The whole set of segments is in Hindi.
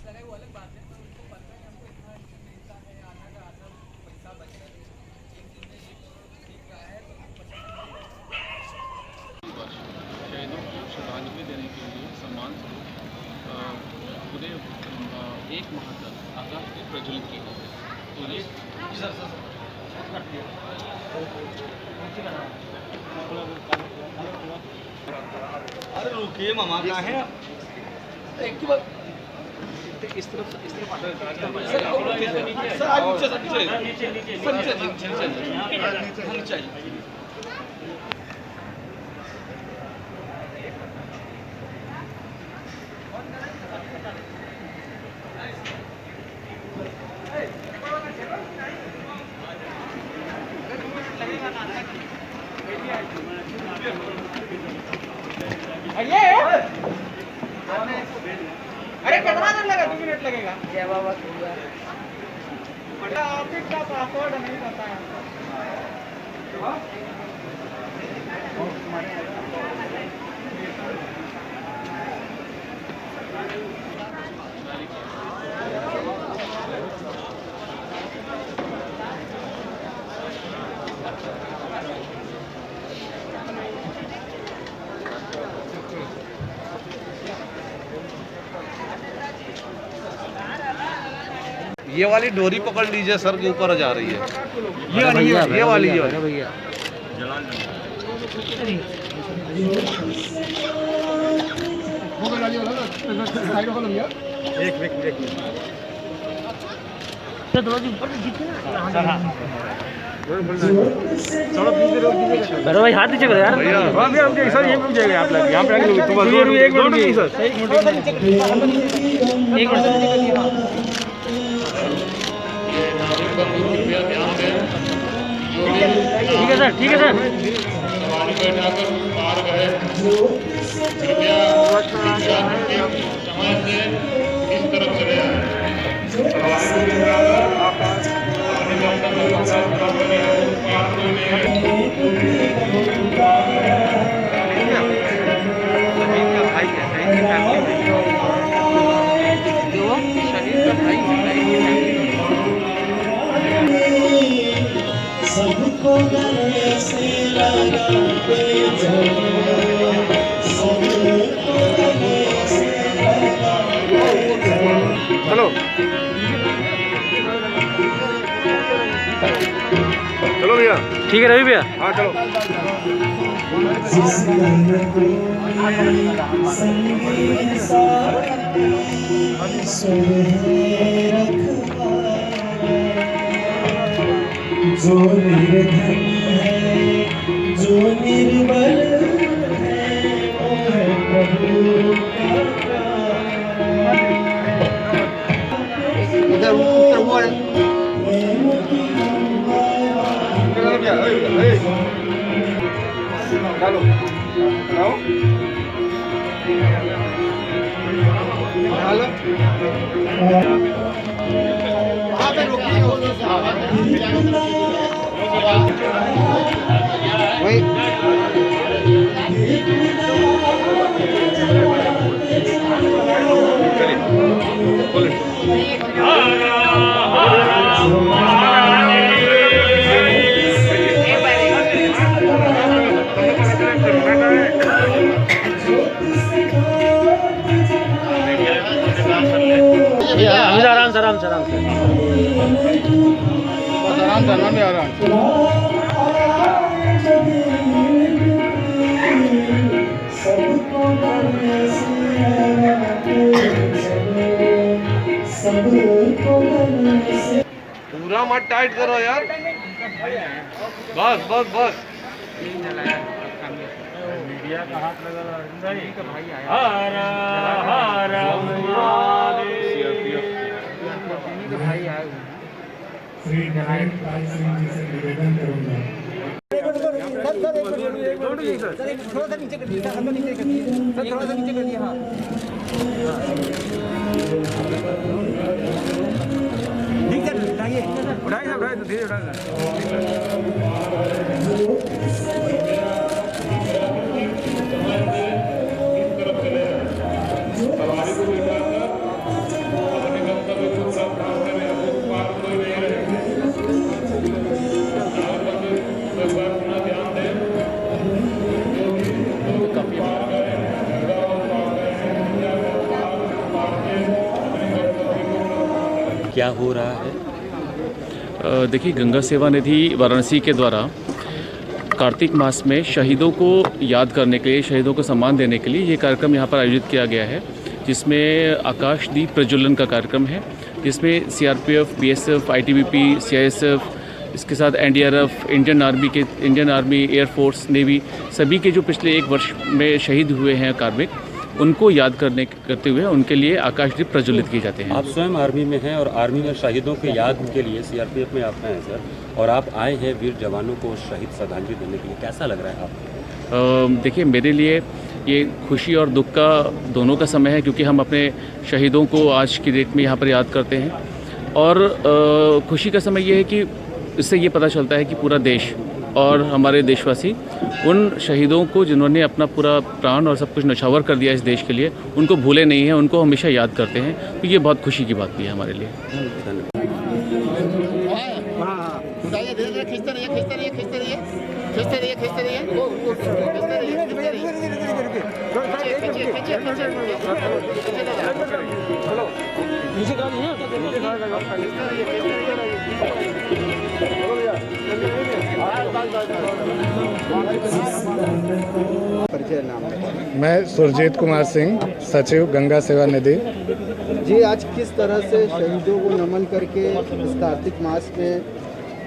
लगाए वो अलग बात है, पर उनको पता है हमको इतना मिलता है, आधा का आधा पैसा बच रहा है। एक दिन में 1 करोड़ बिक रहा है तो उनको 50 वर्ष शहीदों को श्रद्धांजलि देने के लिए सम्मान स्वरूप पूरे 1 माह तक आकाश की प्रज्वलित की गई है। तो ये अरे रुकिए मामा, कहाँ है एक की बात इस तरफ सर आगे नीचे नीचे अरे कितना देर लगा? 2 मिनट लगेगा। जय बाबा ऑफिस का पासवर्ड नहीं पता है। ये वाली डोरी पकड़ लीजिए, सर के ऊपर जा रही है। ये वाली भैया भाई हाथ नीचे करो यार। सर ये रुक जाएगा, आप लग यहाँ पे एक मिनट सर, एक मिनट। ठीक है सर, ठीक है सर। सवारी बैठाकर पार गए। कृपया समय से इस तरफ चले सबको गले से लगाते चलो, सबको गले से लगाते चलो चलो भैया। ठीक है रवि भैया। हाँ चलो। जिस मन को संगी साथ सोहे रखवाए, जो निर्धन है, जो निर्बल है, वो है प्रभु का आराम से आराम से आराम से। आराम से आराम से आराम सबको पूरा मत टाइट करो यार। बस बस बस। मीडिया का हाथ लगा भाई आया। भाई आए श्री नारायण पाल सिंह जी से निवेदन करूंगा। थोड़ा सा नीचे कर दिया, थोड़ा सा नीचे कर दिया। हाँ ठीक है, उठाइए उठाइए तो धीरे उठाइए। सवारी को बैठाकर क्या हो रहा है? देखिए, गंगा सेवा निधि वाराणसी के द्वारा कार्तिक मास में शहीदों को याद करने के लिए, शहीदों को सम्मान देने के लिए ये कार्यक्रम यहाँ पर आयोजित किया गया है, जिसमें आकाशदीप प्रज्वलन का कार्यक्रम है, जिसमें सीआरपीएफ, बीएसएफ, आईटीबीपी, सीआईएसएफ, इसके साथ NDRF, Indian army, air force, navy, सभी के जो पिछले एक वर्ष में शहीद हुए हैं कार्मिक, उनको याद करते हुए उनके लिए आकाशदीप प्रज्वलित किए जाते हैं। आप स्वयं आर्मी में हैं और आर्मी में शहीदों के याद के लिए सीआरपीएफ में आप हैं सर, और आप आए हैं वीर जवानों को शहीद श्रद्धांजलि देने के लिए, कैसा लग रहा है आपको? देखिए, मेरे लिए ये खुशी और दुख का दोनों का समय है, क्योंकि हम अपने शहीदों को आज की डेट में यहाँ पर याद करते हैं। और खुशी का समय ये है कि इससे ये पता चलता है कि पूरा देश और हमारे देशवासी उन शहीदों को, जिन्होंने अपना पूरा प्राण और सब कुछ न्यौछावर कर दिया इस देश के लिए, उनको भूले नहीं हैं, उनको हमेशा याद करते हैं। तो ये बहुत खुशी की बात भी है हमारे लिए। मैं सुरजीत कुमार सिंह, सचिव गंगा सेवा निधि। जी, आज किस तरह से शहीदों को नमन करके इस कार्तिक मास में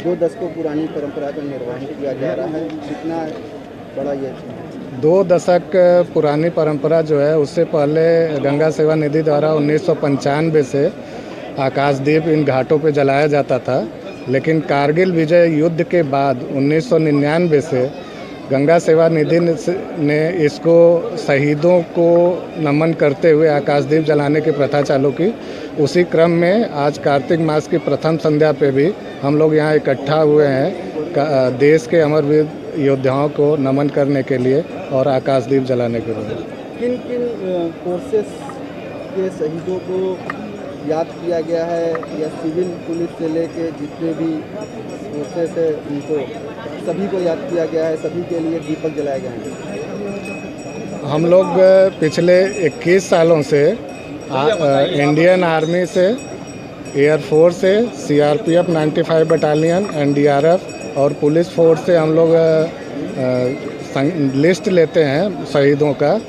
2 दशकों पुरानी परंपरा का निर्वहन किया जा रहा है, कितना बड़ा ये 2 दशक पुरानी परंपरा जो है, उससे पहले गंगा सेवा निधि द्वारा 1995 से आकाशदीप इन घाटों पे जलाया जाता था, लेकिन कारगिल विजय युद्ध के बाद 1999 से गंगा सेवा निधि ने इसको शहीदों को नमन करते हुए आकाशदीप जलाने की प्रथा चालू की। उसी क्रम में आज कार्तिक मास की प्रथम संध्या पे भी हम लोग यहाँ इकट्ठा हुए हैं देश के अमरवीर योद्धाओं को नमन करने के लिए और आकाशदीप जलाने के लिए। किन किन फोर्सेस के शहीदों को याद किया गया है, या सिविल पुलिस से लेके जितने भी फोर्सेस है उनको सभी को याद किया गया है, सभी के लिए दीपक जलाए गए हैं? हम लोग पिछले 21 सालों से इंडियन आर्मी से, एयरफोर्स से, सीआरपीएफ 95 बटालियन, एनडीआरएफ और पुलिस फोर्स से हम लोग लिस्ट लेते हैं शहीदों का।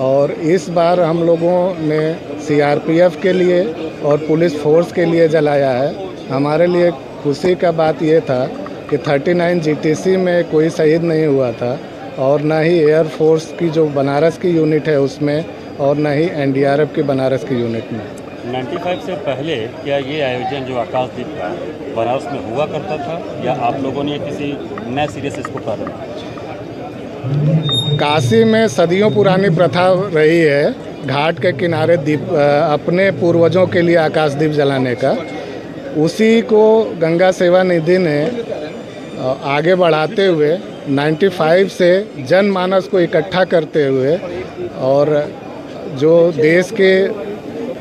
और इस बार हम लोगों ने सीआरपीएफ के लिए और पुलिस फोर्स के लिए जलाया है। हमारे लिए खुशी का बात ये था कि 39 जीटीसी में कोई शहीद नहीं हुआ था, और न ही एयरफोर्स की जो बनारस की यूनिट है उसमें, और न ही एनडीआरएफ की बनारस की यूनिट में। 95 से पहले क्या ये आयोजन जो आकाशदीप का बनारस में हुआ करता था, या आप लोगों ने किसी नए सिरे से इसको प्रारंभ किया? काशी में सदियों पुरानी प्रथा रही है घाट के किनारे दीप अपने पूर्वजों के लिए आकाशदीप जलाने का। उसी को गंगा सेवा निधि ने आगे बढ़ाते हुए 95 से जनमानस को इकट्ठा करते हुए, और जो देश के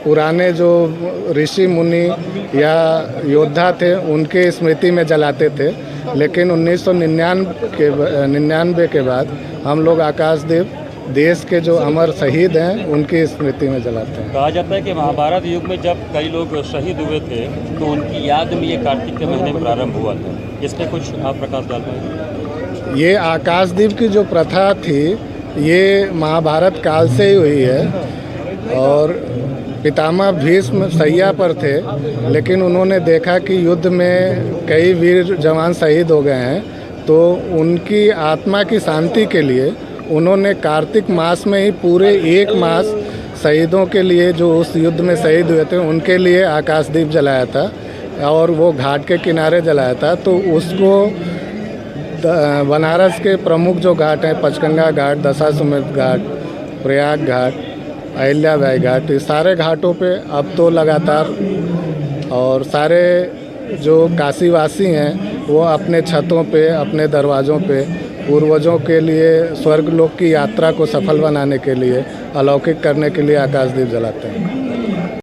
पुराने जो ऋषि मुनि या योद्धा थे उनके स्मृति में जलाते थे। लेकिन 1999 के बाद हम लोग आकाशदीप देश के जो अमर शहीद हैं उनकी स्मृति में जलाते हैं। कहा जाता है कि महाभारत युग में जब कई लोग शहीद हुए थे तो उनकी याद में ये कार्तिक के महीने में प्रारंभ हुआ था। इस पर कुछ आप प्रकाश डाल पाएंगे? ये आकाशदीप की जो प्रथा थी ये महाभारत काल से ही हुई है, और पितामह भीष्म शैया पर थे, लेकिन उन्होंने देखा कि युद्ध में कई वीर जवान शहीद हो गए हैं, तो उनकी आत्मा की शांति के लिए उन्होंने कार्तिक मास में ही पूरे 1 मास शहीदों के लिए, जो उस युद्ध में शहीद हुए थे, उनके लिए आकाशदीप जलाया था, और वो घाट के किनारे जलाया था। तो उसको बनारस के प्रमुख जो घाट हैं, पंचगंगा घाट, दशाश्वमेध घाट, प्रयाग घाट, अहिल्याबाई घाट, इस सारे घाटों पे अब तो लगातार, और सारे जो काशीवासी हैं वो अपने छतों पे, अपने दरवाज़ों पे पूर्वजों के लिए स्वर्ग लोक की यात्रा को सफल बनाने के लिए, अलौकिक करने के लिए आकाशदीप जलाते हैं।